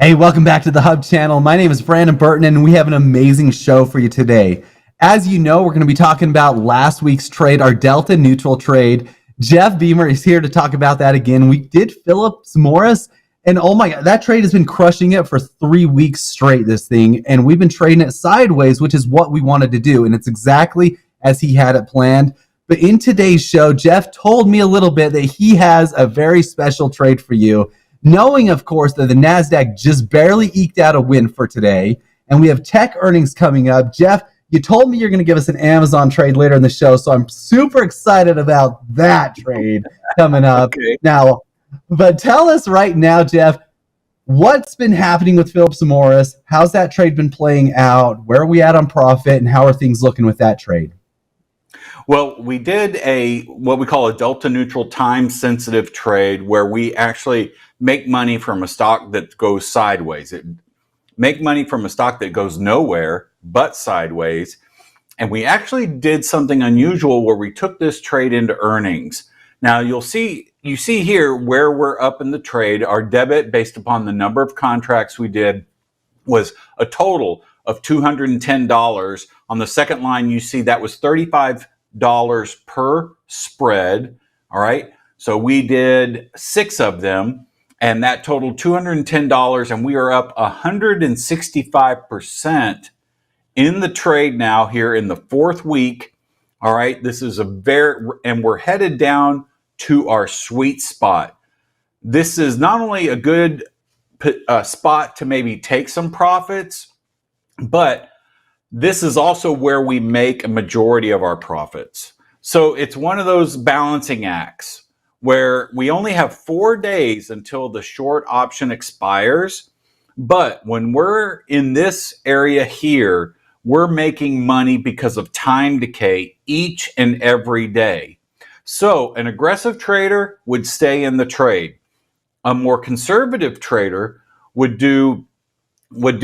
Hey, welcome back to the Hub channel. My name is Brandon Burton, and we have an amazing show for you today. As you know, we're going to be talking about last week's trade, our Delta neutral trade. Jeff Beamer is here to talk about that again. We did Phillips Morris, and oh my God, that trade has been crushing it for 3 weeks straight, this thing. And we've been trading it sideways, which is what we wanted to do. And it's exactly as he had it planned. But in today's show, Jeff told me a little bit that he has a very special trade for you, knowing, of course, that the NASDAQ just barely eked out a win for today. And we have tech earnings coming up. Jeff, you told me you're going to give us an Amazon trade later in the show, so I'm super excited about that trade coming up. Okay. Now, but tell us right now, Jeff, what's been happening with Phillips Morris? How's that trade been playing out? Where are we at on profit, and how are things looking with that trade? Well, we did what we call a delta neutral time sensitive trade where we actually make money from a stock that goes sideways. Make money from a stock that goes nowhere but sideways. And we actually did something unusual where we took this trade into earnings. Now you see here where we're up in the trade. Our debit based upon the number of contracts we did was a total of $210. On the second line, you see that was $35 per spread. All right. So we did 6 of them and that totaled $210, and we are up 165% in the trade now here in the 4th week. All right. This is and we're headed down to our sweet spot. This is not only a good spot to maybe take some profits, but this is also where we make a majority of our profits. So it's one of those balancing acts where we only have 4 days until the short option expires. But when we're in this area here, we're making money because of time decay each and every day. So an aggressive trader would stay in the trade. A more conservative trader would do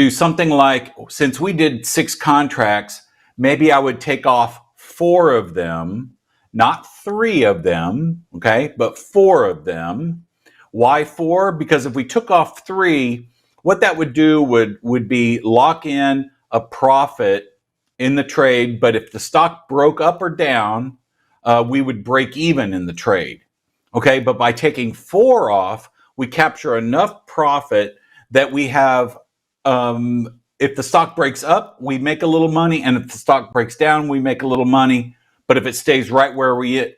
something like, since we did 6 contracts, maybe I would take off 4 of them, not 3 of them, okay, but 4 of them. Why 4? Because if we took off 3, what that would do would be lock in a profit in the trade, but if the stock broke up or down, we would break even in the trade, okay? But by taking 4 off, we capture enough profit that we have, if the stock breaks up, we make a little money, and if the stock breaks down, we make a little money. But if it stays right where we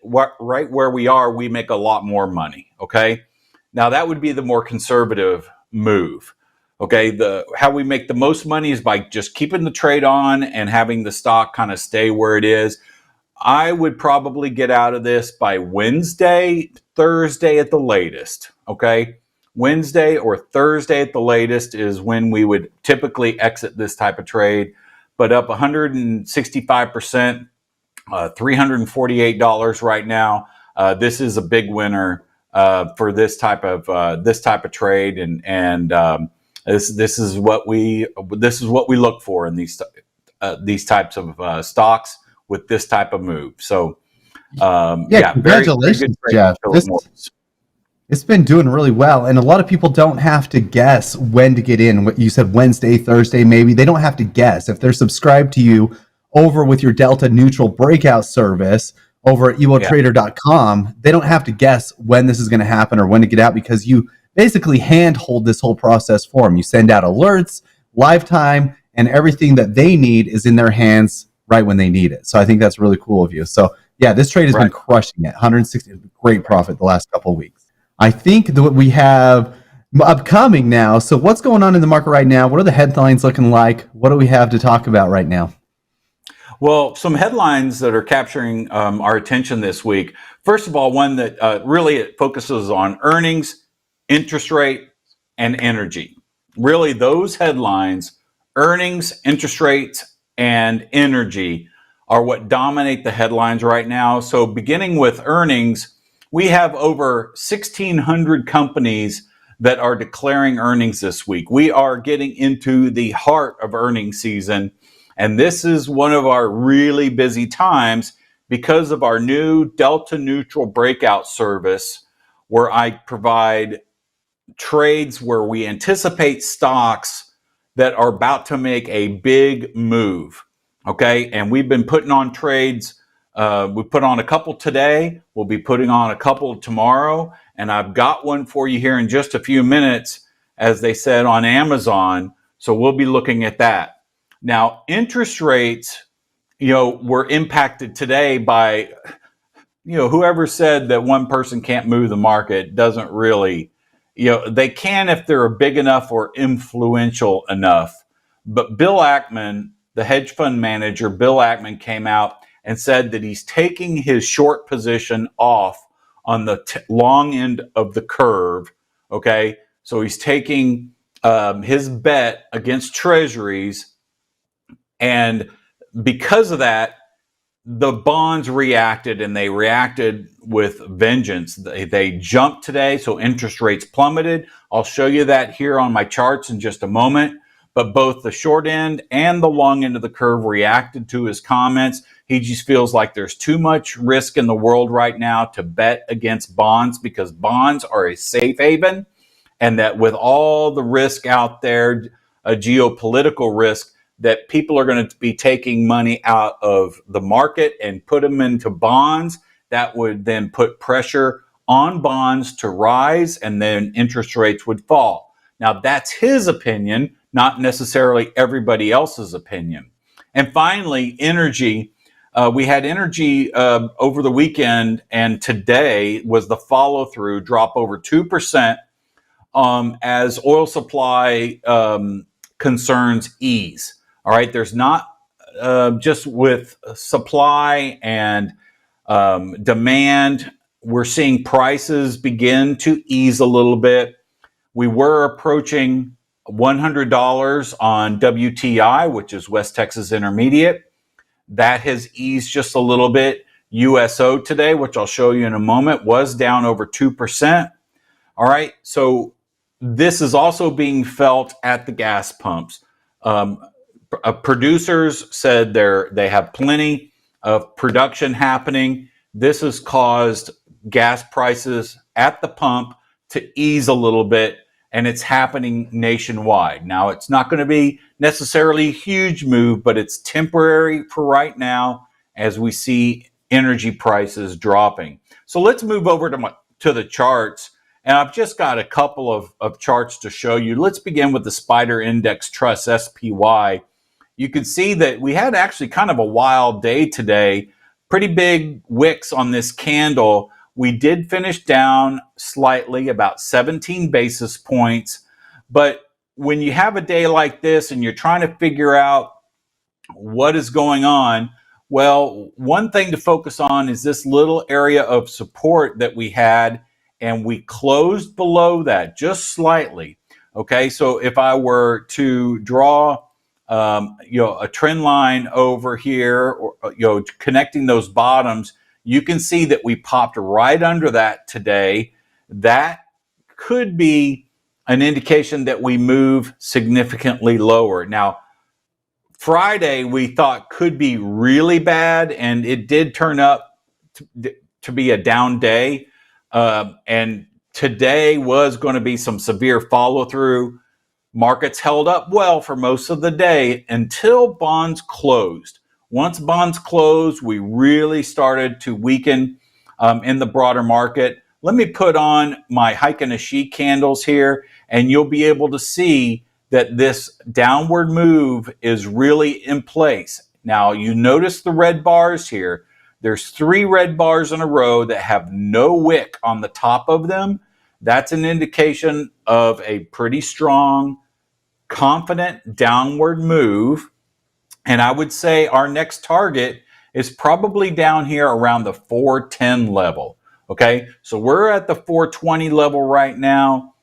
are, we make a lot more money. Okay, now that would be the more conservative move. Okay, how we make the most money is by just keeping the trade on and having the stock kind of stay where it is. I would probably get out of this by Wednesday, Thursday at the latest. Okay. Wednesday or Thursday at the latest is when we would typically exit this type of trade, but up 165%, $348 right now. This is a big winner for this type of trade, and this is what we look for in these types of stocks with this type of move. So congratulations, Jeff. It's been doing really well, and a lot of people don't have to guess when to get in. You said Wednesday, Thursday, maybe. They don't have to guess. If they're subscribed to you over with your Delta Neutral breakout service over at ewotrader.com, they don't have to guess when this is going to happen or when to get out, because you basically handhold this whole process for them. You send out alerts, lifetime, and everything that they need is in their hands right when they need it. So I think that's really cool of you. So yeah, this trade has been crushing it. 160, great profit the last couple of weeks. I think that we have upcoming now. So what's going on in the market right now? What are the headlines looking like? What do we have to talk about right now? Well, some headlines that are capturing our attention this week. First of all, one that really it focuses on earnings, interest rate, and energy. Really, those headlines, earnings, interest rates, and energy, are what dominate the headlines right now. So beginning with earnings, we have over 1,600 companies that are declaring earnings this week. We are getting into the heart of earnings season, and this is one of our really busy times because of our new Delta Neutral breakout service, where I provide trades where we anticipate stocks that are about to make a big move. Okay, and we've been putting on trades. We put on a couple today. We'll be putting on a couple tomorrow, and I've got one for you here in just a few minutes, as they said on Amazon. So we'll be looking at that. Now, interest rates, were impacted today by, whoever said that one person can't move the market doesn't really, they can if they're big enough or influential enough. But Bill Ackman, the hedge fund manager, Bill Ackman came out and said that he's taking his short position off on the long end of the curve. Okay. So he's taking his bet against treasuries. And because of that, the bonds reacted, and they reacted with vengeance. They jumped today, so interest rates plummeted. I'll show you that here on my charts in just a moment. But both the short end and the long end of the curve reacted to his comments. He just feels like there's too much risk in the world right now to bet against bonds, because bonds are a safe haven, and that with all the risk out there, a geopolitical risk, that people are going to be taking money out of the market and put them into bonds. That would then put pressure on bonds to rise, and then interest rates would fall. Now, that's his opinion, not necessarily everybody else's opinion. And finally, energy. We had energy over the weekend, and today was the follow-through, drop over 2% as oil supply concerns ease. All right, there's not just with supply and demand, we're seeing prices begin to ease a little bit. We were approaching $100 on WTI, which is West Texas Intermediate. That has eased just a little bit. USO today, which I'll show you in a moment, was down over 2%. All right, so this is also being felt at the gas pumps. Producers said they have plenty of production happening. This has caused gas prices at the pump to ease a little bit, and it's happening nationwide. Now, it's not going to be necessarily a huge move, but it's temporary for right now as we see energy prices dropping. So let's move over to the charts. And I've just got a couple of charts to show you. Let's begin with the Spider Index Trust, SPY. You can see that we had actually kind of a wild day today. Pretty big wicks on this candle. We did finish down slightly, about 17 basis points. But when you have a day like this and you're trying to figure out what is going on, well, one thing to focus on is this little area of support that we had, and we closed below that just slightly. Okay, so if I were to draw a trend line over here, or connecting those bottoms, you can see that we popped right under that today. That could be an indication that we move significantly lower. Now, Friday we thought could be really bad, and it did turn up to be a down day. And today was going to be some severe follow through. Markets held up well for most of the day until bonds closed. Once bonds closed, we really started to weaken in the broader market. Let me put on my Heikin-Ashi candles here, and you'll be able to see that this downward move is really in place. Now, you notice the red bars here. There's 3 red bars in a row that have no wick on the top of them. That's an indication of a pretty strong, confident downward move. And I would say our next target is probably down here around the 410 level. Okay, so we're at the 420 level right now.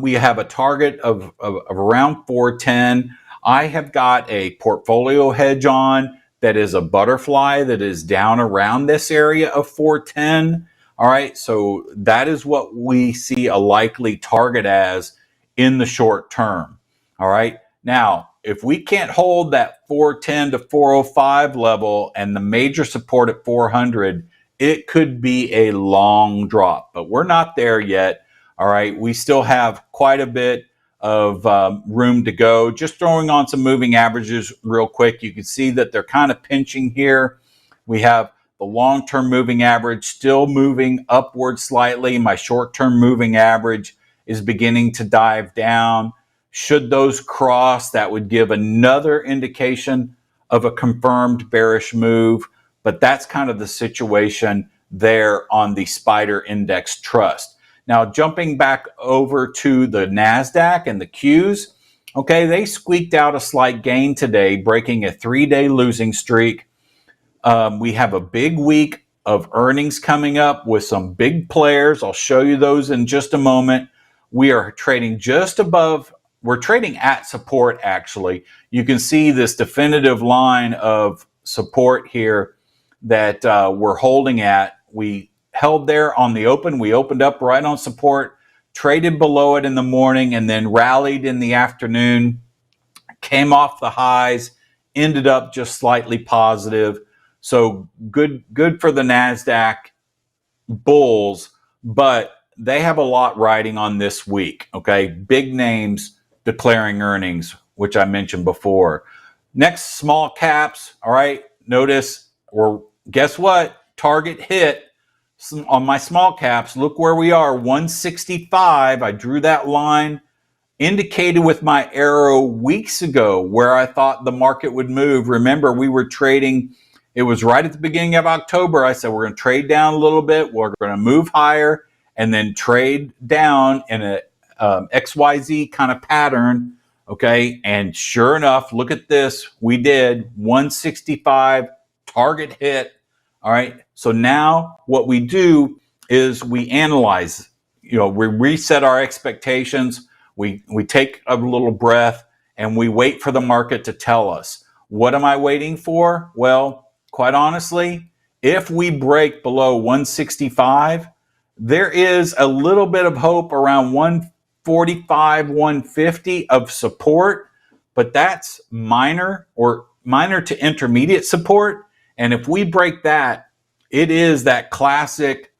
We have a target of around 410. I have got a portfolio hedge on that is a butterfly that is down around this area of 410. All right, so that is what we see a likely target as in the short term. All right, now if we can't hold that 410 to 405 level and the major support at 400, it could be a long drop, but we're not there yet. All right, we still have quite a bit of room to go. Just throwing on some moving averages real quick. You can see that they're kind of pinching here. We have the long-term moving average still moving upward slightly. My short-term moving average is beginning to dive down. Should those cross, that would give another indication of a confirmed bearish move. But that's kind of the situation there on the Spider Index Trust. Now, jumping back over to the NASDAQ and the Qs, okay, they squeaked out a slight gain today, breaking a 3-day losing streak. We have a big week of earnings coming up with some big players. I'll show you those in just a moment. We are trading just above, we're trading at support actually. You can see this definitive line of support here that we're holding at. We held there on the open. We opened up right on support, traded below it in the morning, and then rallied in the afternoon, came off the highs, ended up just slightly positive. So good for the NASDAQ bulls, but they have a lot riding on this week, okay? Big names declaring earnings, which I mentioned before. Next, small caps, all right? Notice, or guess what? Target hit on my small caps. Look where we are, 165. I drew that line, indicated with my arrow weeks ago where I thought the market would move. Remember, we were trading, it was right at the beginning of October. I said, we're going to trade down a little bit. We're going to move higher and then trade down in a XYZ kind of pattern. Okay. And sure enough, look at this. We did 165 target hit. All right. So now what we do is we analyze, we reset our expectations. We take a little breath and we wait for the market to tell us. What am I waiting for? Well, quite honestly, if we break below 165, there is a little bit of hope around 145, 150 of support, but that's minor to intermediate support. And if we break that, it is that classic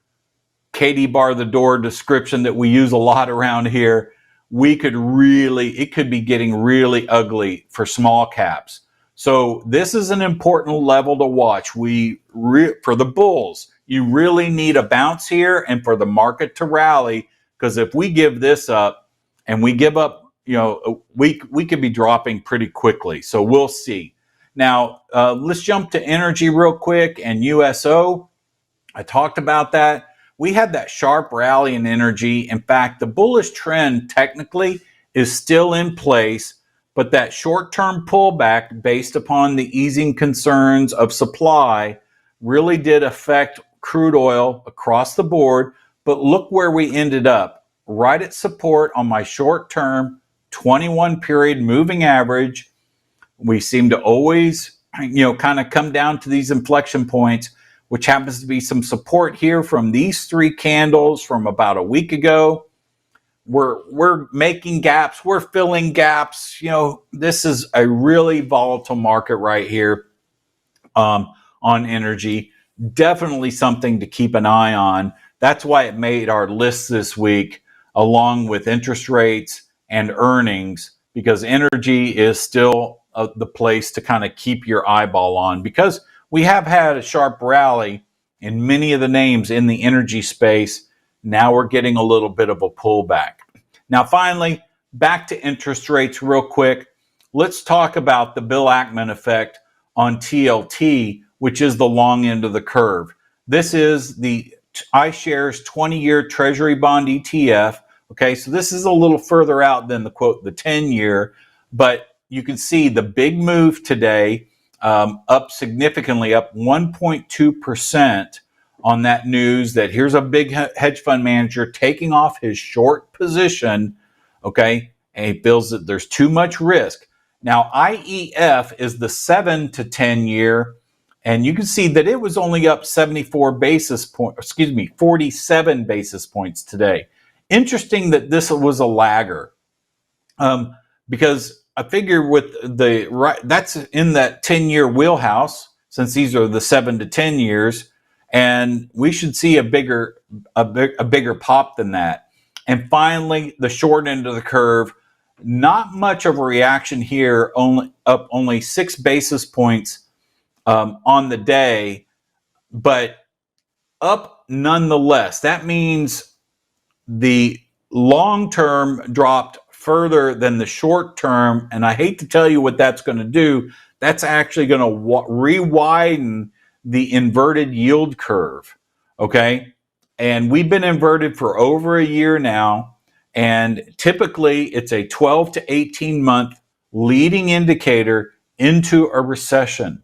Katie bar the door description that we use a lot around here. It could be getting really ugly for small caps. So this is an important level to watch. For the bulls, you really need a bounce here and for the market to rally, because if we give this up and we give up, we could be dropping pretty quickly. So we'll see. Now, let's jump to energy real quick and USO. I talked about that. We had that sharp rally in energy. In fact, the bullish trend technically is still in place, but that short-term pullback based upon the easing concerns of supply really did affect crude oil across the board. But look where we ended up, right at support on my short-term 21 period moving average. We seem to always, kind of come down to these inflection points, which happens to be some support here from these 3 candles from about a week ago. We're making gaps, we're filling gaps. This is a really volatile market right here on energy. Definitely something to keep an eye on. That's why it made our list this week, along with interest rates and earnings, because energy is still the place to kind of keep your eyeball on, because we have had a sharp rally in many of the names in the energy space. Now we're getting a little bit of a pullback. Now, finally, back to interest rates real quick. Let's talk about the Bill Amman effect on TLT, which is the long end of the curve. This is the iShares 20-year Treasury bond ETF. Okay, so this is a little further out than the 10-year, but you can see the big move today, up significantly, up 1.2% on that news that here's a big hedge fund manager taking off his short position, okay, and he feels that there's too much risk. Now, IEF is the 7 to 10 year, and you can see that it was only up 47 basis points today. Interesting that this was a lagger, because I figure with that's in that 10-year wheelhouse, since these are the 7 to 10 years, and we should see a bigger pop than that. And finally, the short end of the curve, not much of a reaction here, only 6 basis points on the day, but up nonetheless. That means the long term dropped further than the short term. And I hate to tell you what that's going to do. That's actually going to re-widen the inverted yield curve. Okay. And we've been inverted for over a year now. And typically it's a 12 to 18 month leading indicator into a recession.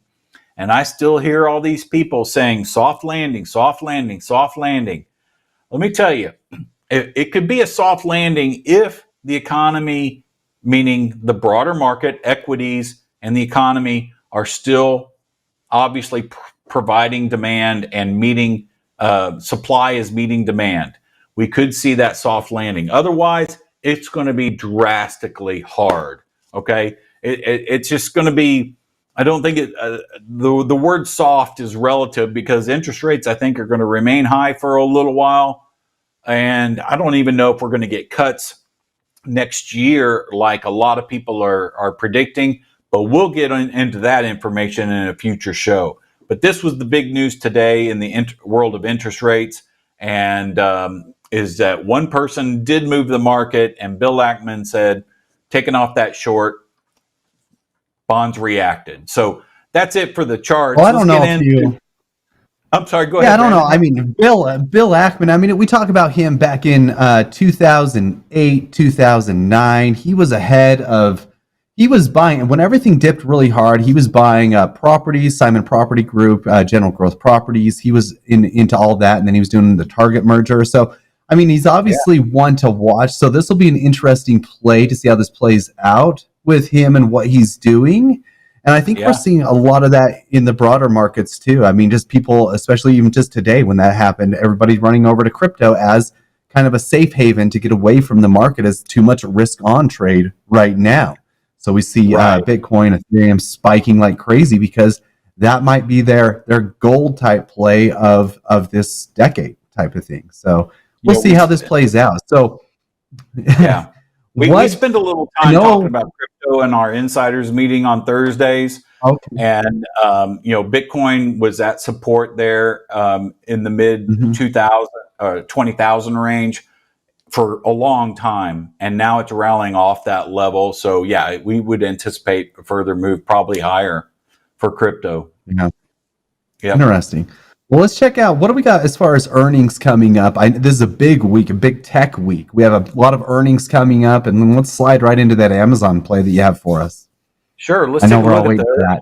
And I still hear all these people saying soft landing, soft landing, soft landing. Let me tell you, it could be a soft landing if the economy, meaning the broader market, equities, and the economy are still obviously providing demand and meeting supply is meeting demand. We could see that soft landing. Otherwise, it's going to be drastically hard. Okay, it's just going to be. I don't think the word soft is relative because interest rates, I think, are going to remain high for a little while. And I don't even know if we're going to get cuts next year like a lot of people are predicting. But we'll get into that information in a future show. But this was the big news today in the world of interest rates. And is that one person did move the market, and Bill Amman said, taking off that short, bonds reacted. So that's it for the charts. Well, I don't know if you. I'm sorry. Go yeah, ahead. I don't Brandon. know. I mean, Bill Amman. I mean, we talk about him back in 2008, 2009. He was ahead of. He was buying when everything dipped really hard. He was buying properties, Simon Property Group, General Growth Properties. He was into all of that, and then he was doing the Target merger. So, I mean, he's obviously one to watch. So this will be an interesting play to see how this plays out with him and what he's doing. And I think we're seeing a lot of that in the broader markets too. I mean, just people, especially even just today when that happened, everybody's running over to crypto as kind of a safe haven to get away from the market as too much risk on trade right now. So we see Bitcoin, Ethereum spiking like crazy because that might be their gold type play of this decade type of thing. So we'll see how this plays out. So yeah. We spend a little time talking about crypto in our insiders meeting on Thursdays. Okay. And, Bitcoin was at support there in the mid 20,000 range for a long time. And now it's rallying off that level. So, yeah, we would anticipate a further move, probably higher for crypto. Yeah. Yep. Interesting. Well, let's check out what do we got as far as earnings coming up. This is a big week, a big tech week. We have a lot of earnings coming up, and then let's slide right into that Amazon play that you have for us. Sure. Let's take a look at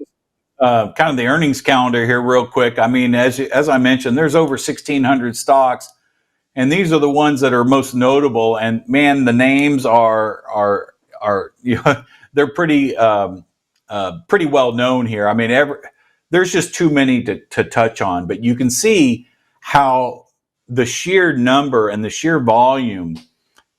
that. Kind of the earnings calendar here real quick. I mean, as I mentioned, there's over 1,600 stocks, and these are the ones that are most notable. And man, the names are they're pretty well known here. I mean, there's just too many to touch on, but you can see how the sheer number and the sheer volume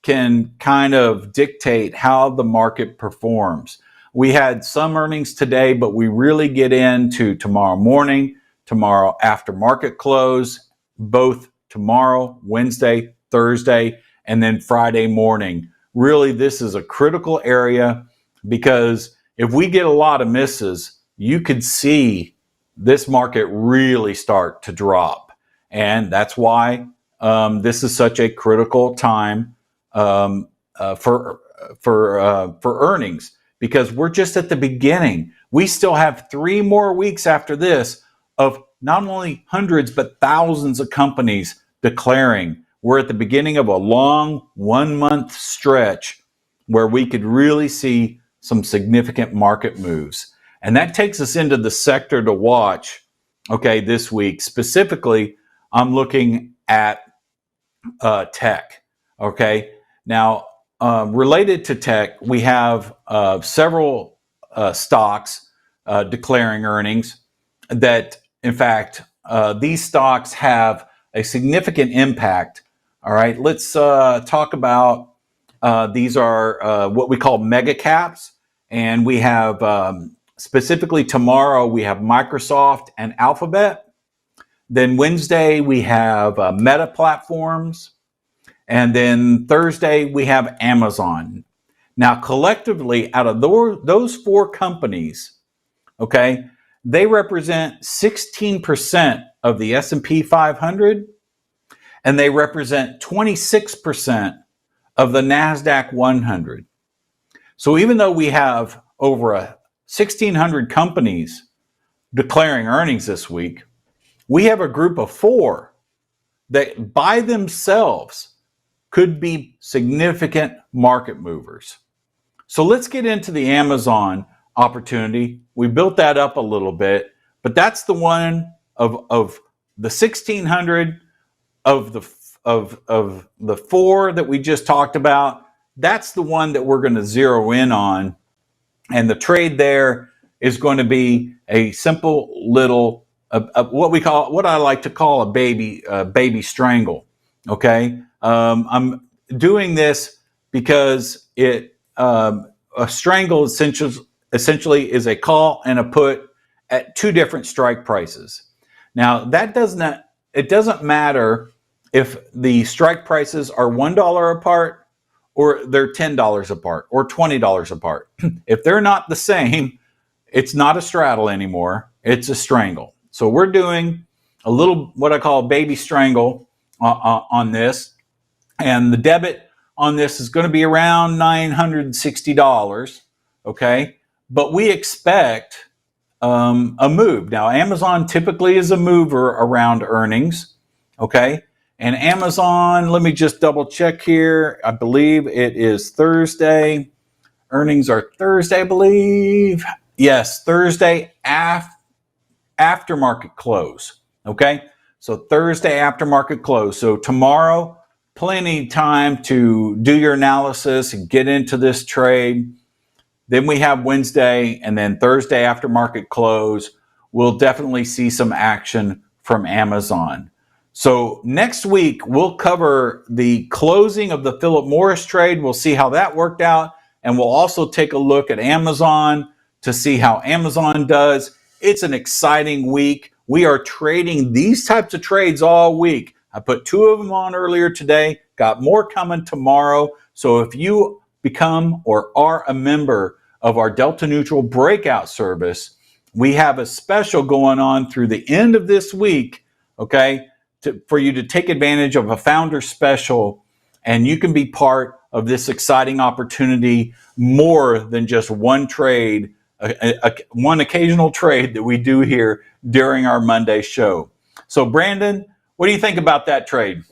can kind of dictate how the market performs. We had some earnings today, but we really get into tomorrow morning, tomorrow after market close, both tomorrow, Wednesday, Thursday, and then Friday morning. Really, this is a critical area because if we get a lot of misses, you could see this market really start to drop. And that's why this is such a critical time for earnings, because we're just at the beginning. We still have 3 more weeks after this of not only hundreds, but thousands of companies declaring. We're at the beginning of a long 1-month stretch where we could really see some significant market moves. And that takes us into the sector to watch, this week. Specifically, I'm looking at tech, Now, related to tech, we have several stocks declaring earnings that, in fact, these stocks have a significant impact. All right, let's talk about these are what we call mega caps. And we have specifically tomorrow, we have Microsoft and Alphabet. Then Wednesday, we have Meta Platforms. And then Thursday, we have Amazon. Now, collectively, out of those four companies, okay, they represent 16% of the S&P 500, and they represent 26% of the NASDAQ 100. So even though we have over 1,600 companies declaring earnings this week, we have a group of four that by themselves could be significant market movers. So let's get into the Amazon opportunity. We built that up a little bit, but that's the one of the 1,600 of the four that we just talked about. That's the one that we're going to zero in on, and the trade there is going to be a simple little what I like to call a baby strangle. Okay, I'm doing this because a strangle essentially is a call and a put at two different strike prices. Now it doesn't matter if the strike prices are $1 apart or they're $10 apart or $20 apart. If they're not the same, it's not a straddle anymore. It's a strangle. So we're doing a little what I call a baby strangle on this, and the debit on this is going to be around $960. Okay, but we expect a move. Now, Amazon typically is a mover around earnings. Okay, and Amazon, let me just double check here. I believe it is Thursday. Earnings are Thursday, I believe. Yes, Thursday after market close. Okay, so Thursday after market close. So tomorrow, plenty of time to do your analysis and get into this trade. Then we have Wednesday, and then Thursday after market close, we'll definitely see some action from Amazon. So next week, we'll cover the closing of the Phillips Morris trade. We'll see how that worked out, and we'll also take a look at Amazon to see how Amazon does. It's an exciting week. We are trading these types of trades all week. I put two of them on earlier today, got more coming tomorrow. So if you become or are a member of our Delta Neutral breakout service, we have a special going on through the end of this week, okay, for you to take advantage of a founder special, and you can be part of this exciting opportunity more than just one trade, one occasional trade that we do here during our Monday show. So Brandon, what do you think about that trade?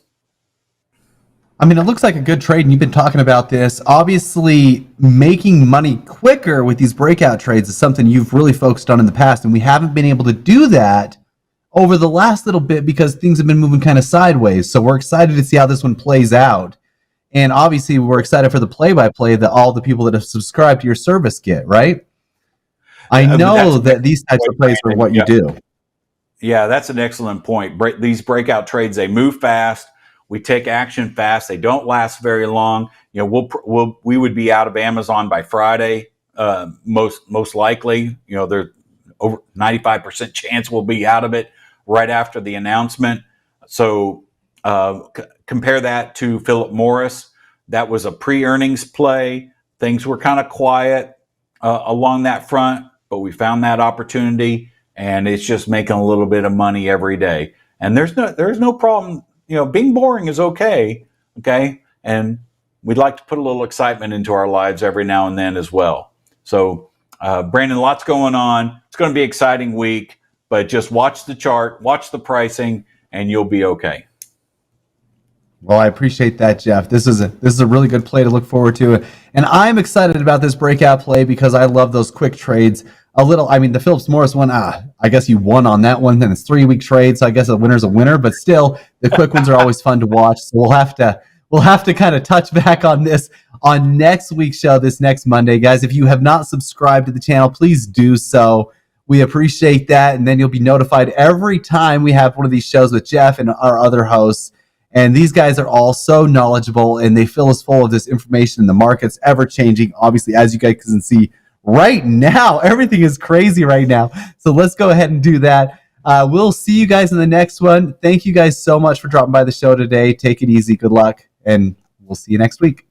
I mean, it looks like a good trade, and you've been talking about this. Obviously, making money quicker with these breakout trades is something you've really focused on in the past, and we haven't been able to do that over the last little bit because things have been moving kind of sideways. So we're excited to see how this one plays out. And obviously, we're excited for the play-by-play that all the people that have subscribed to your service get, right? I know that these types of plays are what you do. Yeah, that's an excellent point. These breakout trades, they move fast. We take action fast. They don't last very long. You know, we would be out of Amazon by Friday, most likely. You know, there's over 95% chance we'll be out of it right after the announcement. So compare that to Phillips Morris. That was a pre-earnings play. Things were kind of quiet along that front, but we found that opportunity, and it's just making a little bit of money every day. And there's no problem. You know, being boring is okay, and we'd like to put a little excitement into our lives every now and then as well. So, Brandon, lots going on. It's going to be an exciting week, but just watch the chart, watch the pricing, and you'll be okay. Well, I appreciate that, Jeff. This is a really good play to look forward to, and I'm excited about this breakout play because I love those quick trades. The Phillips Morris one, I guess you won on that one. Then it's 3-week trade, so I guess a winner's a winner. But still, the quick ones are always fun to watch. So we'll have to kind of touch back on this on next week's show, this next Monday, guys. If you have not subscribed to the channel, please do so. We appreciate that, and then you'll be notified every time we have one of these shows with Jeff and our other hosts. And these guys are all so knowledgeable, and they fill us full of this information. The market's ever changing, obviously, as you guys can see. Right now, everything is crazy right now. So let's go ahead and do that. We'll see you guys in the next one. Thank you guys so much for dropping by the show today. Take it easy. Good luck. and we'll see you next week.